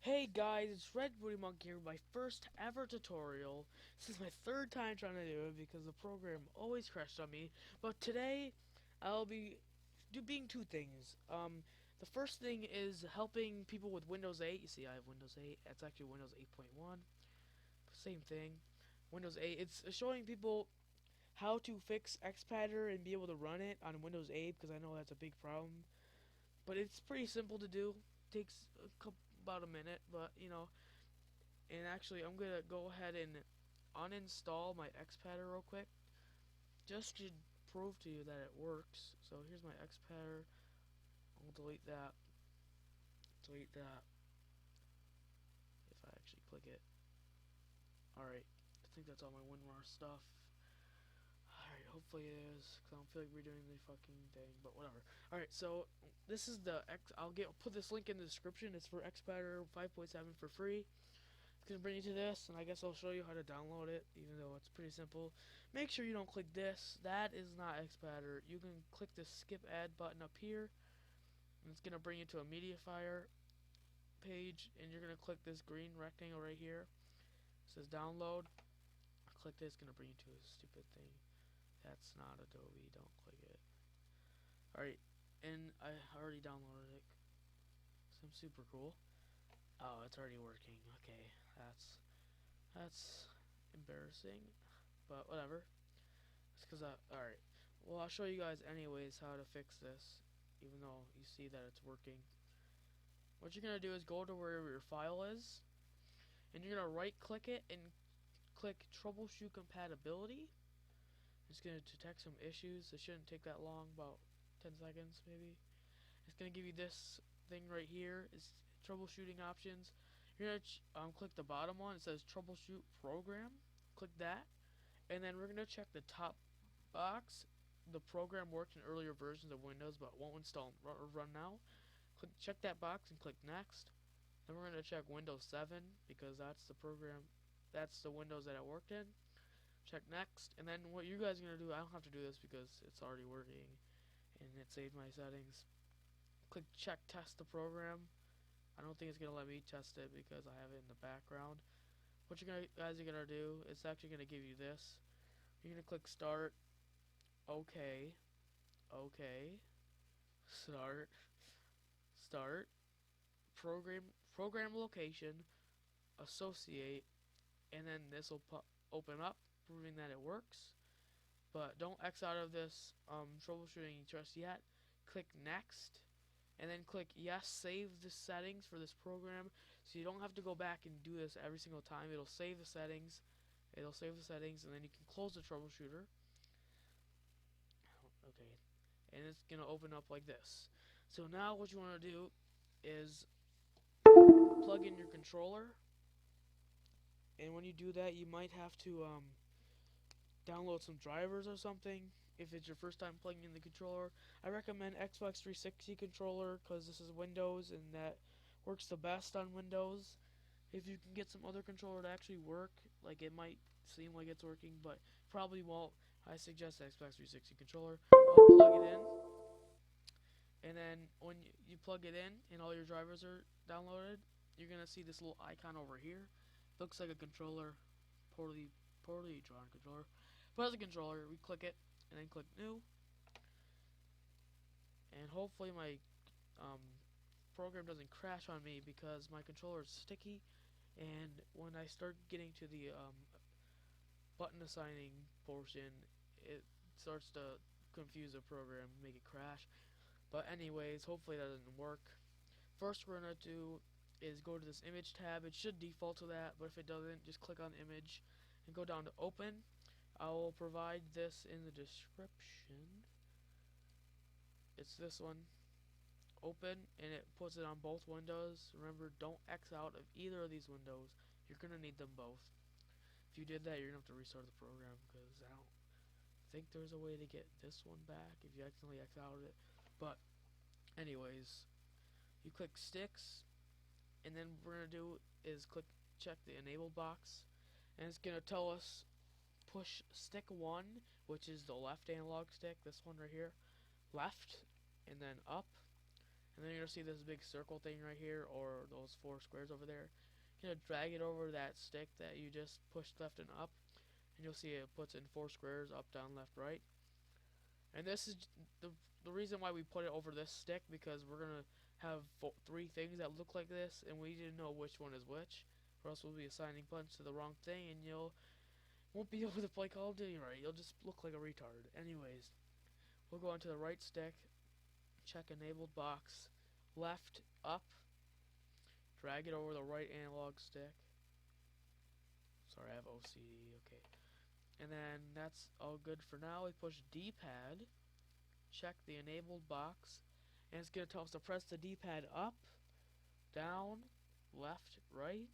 Hey guys, it's Red Booty Monk here with my first ever tutorial. This is my third time trying to do it because the program always crashed on me. But today, I'll be being two things. The first thing is helping people with Windows 8. You see, I have Windows 8. It's actually Windows 8.1. Same thing. Windows 8. It's showing people how to fix Xpadder and be able to run it on Windows 8 because I know that's a big problem. But it's pretty simple to do. Takes about a minute, but and actually, I'm gonna go ahead and uninstall my Xpadder real quick, just to prove to you that it works. So here's my Xpadder. I'll delete that. Delete that. If I actually click it. Alright. I think that's all my WinRAR stuff. Alright, hopefully it is, because I don't feel like redoing the fucking thing, but whatever. Alright, so this is the I'll put this link in the description. It's for Xpadder 5.7 for free. It's gonna bring you to this, and I guess I'll show you how to download it, even though it's pretty simple. Make sure you don't click this. That is not Xpadder. You can click the skip ad button up here, and it's gonna bring you to a MediaFire page, and you're gonna click this green rectangle right here. It says download. Click this. It's gonna bring you to a stupid thing. That's not Adobe. Don't click it. Alright, and I already downloaded it. So I'm super cool. Oh, it's already working. Okay, that's embarrassing, but whatever. It's because alright. Well, I'll show you guys anyways how to fix this, even though you see that it's working. What you're gonna do is go to wherever your file is, and you're gonna right click it and click troubleshoot compatibility. It's gonna detect some issues. It shouldn't take that long, about 10 seconds maybe. It's gonna give you this thing right here, is troubleshooting options. You're gonna click the bottom one. It says troubleshoot program. Click that, and then we're gonna check the top box. The program worked in earlier versions of Windows but won't install or run now. Check that box and click next. Then we're gonna check Windows 7 because that's the program, that's the Windows that it worked in. Check next, and then what you guys are gonna do, I don't have to do this because it's already working and it saved my settings. Click check test the program. I don't think it's gonna let me test it because I have it in the background. What you guys are gonna do, it's actually gonna give you this. You're gonna click start. Okay. Okay. Start. Start. Program location. Associate. And then this will open up, proving that it works. But don't X out of this troubleshooting just yet. Click next. And then click yes, save the settings for this program, so you don't have to go back and do this every single time. It'll save the settings. And then you can close the troubleshooter. Okay, and it's gonna open up like this. So now what you want to do is plug in your controller, and when you do that, you might have to download some drivers or something. If it's your first time plugging in the controller, I recommend Xbox 360 controller because this is Windows and that works the best on Windows. If you can get some other controller to actually work, like it might seem like it's working, but probably won't. I suggest Xbox 360 controller. I'll plug it in, and then when you plug it in and all your drivers are downloaded, you're gonna see this little icon over here. Looks like a controller, poorly drawn controller. But as a controller, we click it and then click new, and hopefully my um, program doesn't crash on me because my controller is sticky. And when I start getting to the button assigning portion, it starts to confuse the program, make it crash. But anyways, hopefully that doesn't work. First we're gonna do is go to this image tab. It should default to that, but if it doesn't, just click on image and go down to open. I will provide this in the description. It's this one. Open, and it puts it on both windows. Remember, don't X out of either of these windows. You're gonna need them both. If you did that, you're gonna have to restart the program because I don't think there's a way to get this one back if you accidentally X out of it. But anyways, you click sticks, and then what we're gonna do is check the enable box, and it's gonna tell us push stick 1, which is the left analog stick, this one right here, left, and then up, And then you're gonna see this big circle thing right here, or those 4 squares over there. You're gonna drag it over that stick that you just pushed left and up, and you'll see it puts in 4 squares: up, down, left, right. And this is the reason why we put it over this stick, because we're gonna have 3 things that look like this, and we need to know which one is which, or else we'll be assigning buttons to the wrong thing, and you'll won't be able to play Call of Duty right. You'll just look like a retard. Anyways, we'll go onto the right stick, check enabled box, left, up, drag it over the right analog stick. Sorry, I have OCD, okay. And then that's all good for now. We push D-pad, check the enabled box, and it's going to tell us to press the D-pad up, down, left, right.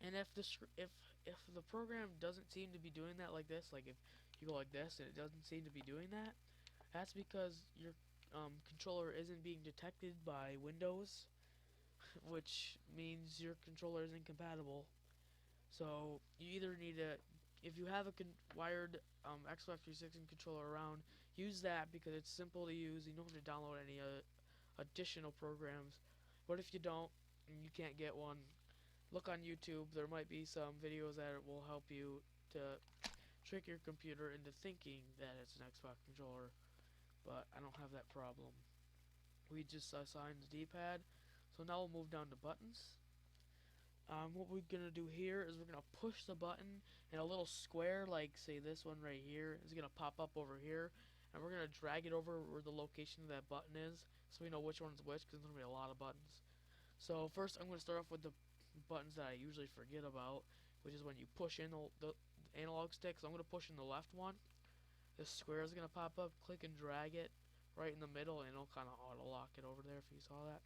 And if the program doesn't seem to be doing that like this, like if you go like this and it doesn't seem to be doing that, that's because your controller isn't being detected by Windows, which means your controller isn't compatible. So you either need to, if you have a wired Xbox 360 controller around, use that because it's simple to use. You don't have to download any additional programs. But if you don't and you can't get one, look on YouTube. There might be some videos that will help you to trick your computer into thinking that it's an Xbox controller. But I don't have that problem. We just assigned the D-pad. So now we'll move down to buttons. What we're going to do here is we're going to push the button, and a little square, like say this one right here, is going to pop up over here, and we're going to drag it over where the location of that button is, so we know which one's which, because there's going to be a lot of buttons. So first I'm going to start off with the buttons that I usually forget about, which is when you push in the analog stick. So I'm going to push in the left one. This square is going to pop up, click and drag it right in the middle, and it'll kind of auto-lock it over there if you saw that.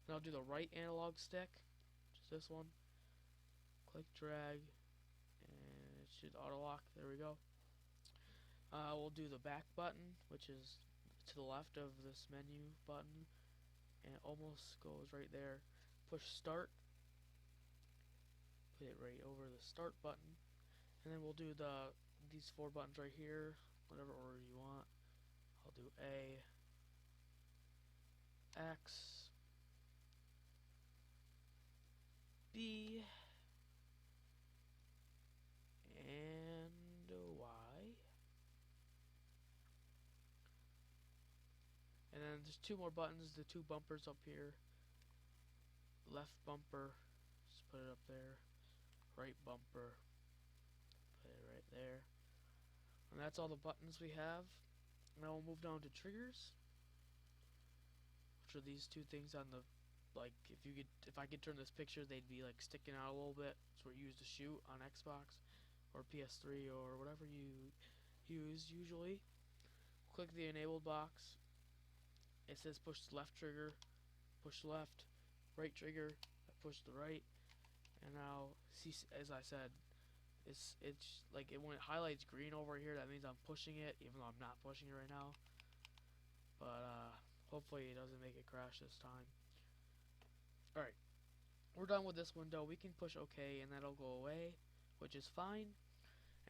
Then I'll do the right analog stick, which is this one. Click, drag, and it should auto-lock. There we go. We'll do the back button, which is to the left of this menu button, and it almost goes right there. Push start, put it right over the start button, and then we'll do these 4 buttons right here, whatever order you want. I'll do A, X, B, and Y. And then there's 2 more buttons, the 2 bumpers up here. Left bumper, just put it up there. Right bumper, put it right there. And that's all the buttons we have. Now we'll move down to triggers, which are these 2 things on the, like if I could turn this picture, they'd be like sticking out a little bit. It's what you use to shoot on Xbox or PS3 or whatever you use usually. Click the enabled box. It says push left trigger, push left, right trigger, I push the right, and now see, as I said, it's like when it highlights green over here, that means I'm pushing it, even though I'm not pushing it right now. But hopefully it doesn't make it crash this time. Alright, we're done with this window. We can push OK and that'll go away, which is fine.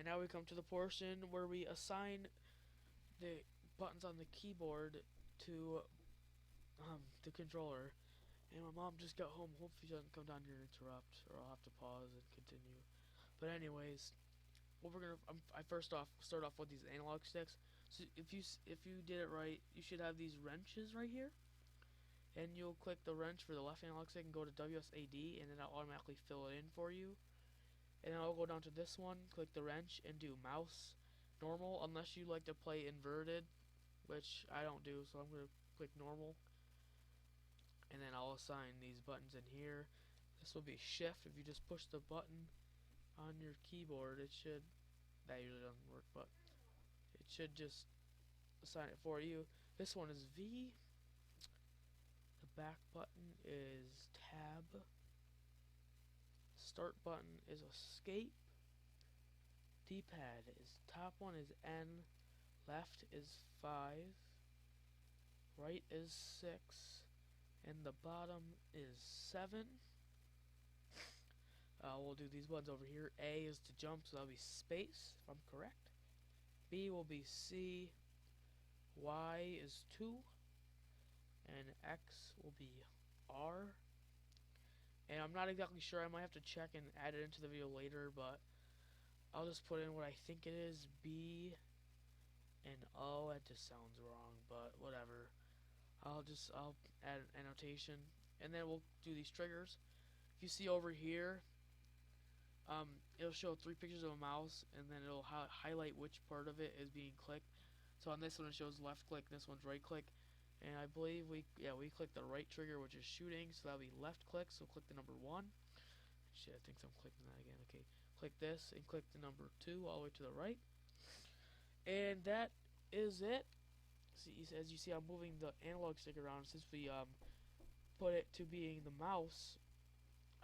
And now we come to the portion where we assign the buttons on the keyboard to the controller. And my mom just got home. Hopefully she doesn't come down here and interrupt, or I'll have to pause and continue. But anyways, what we're gonna I first off start off with these analog sticks. So if you did it right, you should have these wrenches right here, and you'll click the wrench for the left analog stick and go to WSAD, and then it'll automatically fill it in for you. And then I'll go down to this one, click the wrench, and do mouse normal, unless you like to play inverted, which I don't do, so I'm gonna click normal. And then I'll assign these buttons in here. This will be shift. If you just push the button on your keyboard, it should, that usually doesn't work, but it should just assign it for you. This one is V. The back button is tab. Start button is escape. D-pad is top one is N, left is 5, right is 6, and the bottom is 7. We'll do these ones over here. A is to jump, so that'll be space, if I'm correct. B will be C. Y is 2. and X will be R. And I'm not exactly sure. I might have to check and add it into the video later, but I'll just put in what I think it is, B and O. It just sounds wrong, but whatever. I'll add an annotation, and then we'll do these triggers. If you see over here, it'll show 3 pictures of a mouse, and then it'll highlight which part of it is being clicked. So on this one it shows left click, this one's right click, and I believe we click the right trigger, which is shooting, so that'll be left click. So click the number 1. Shit, I think I'm clicking that again. Okay, click this and click the number 2 all the way to the right, and that is it. See, as you see, I'm moving the analog stick around since we put it to being the mouse.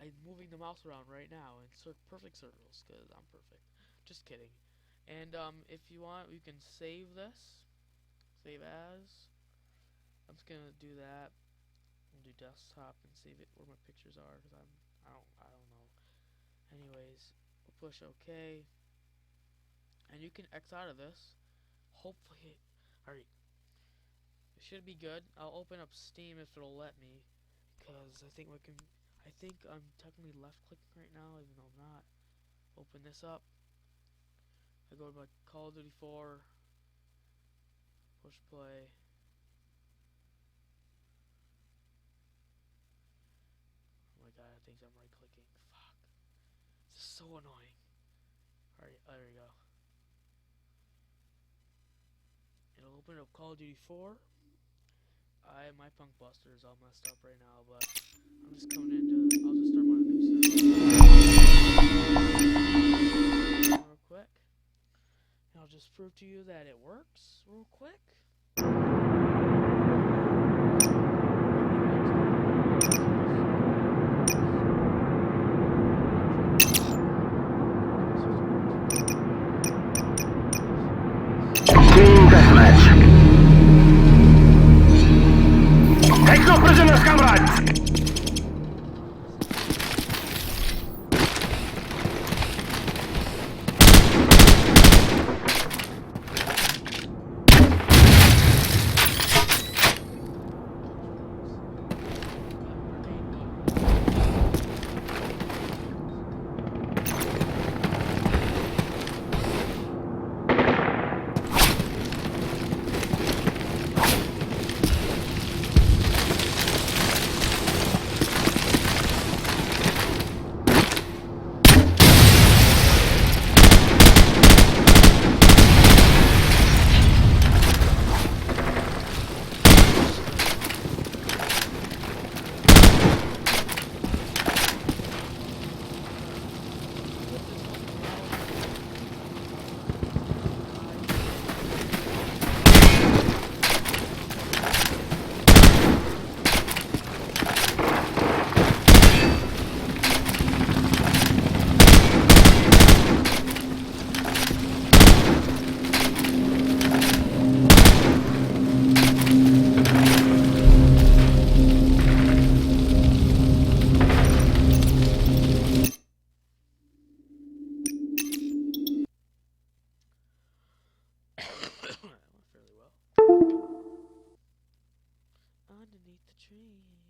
I'm moving the mouse around right now in perfect circles because I'm perfect. Just kidding. And if you want, you can save this. Save as. I'm just gonna do that. And do desktop and save it where my pictures are because I don't know. Anyways, we'll push OK, and you can X out of this. Hopefully, alright. It should be good. I'll open up Steam if it'll let me, because I think I'm technically left clicking right now, even though I'm not. Open this up. I go to my Call of Duty 4. Push play. Oh my god, it thinks I'm right clicking. Fuck. This is so annoying. Alright, there we go. It'll open up Call of Duty 4. My Punk Buster is all messed up right now, but I'm just coming into. I'll just start my new server real quick. And I'll just prove to you that it works real quick. Team deathmatch. Take no prisoners, comrades! Underneath the tree.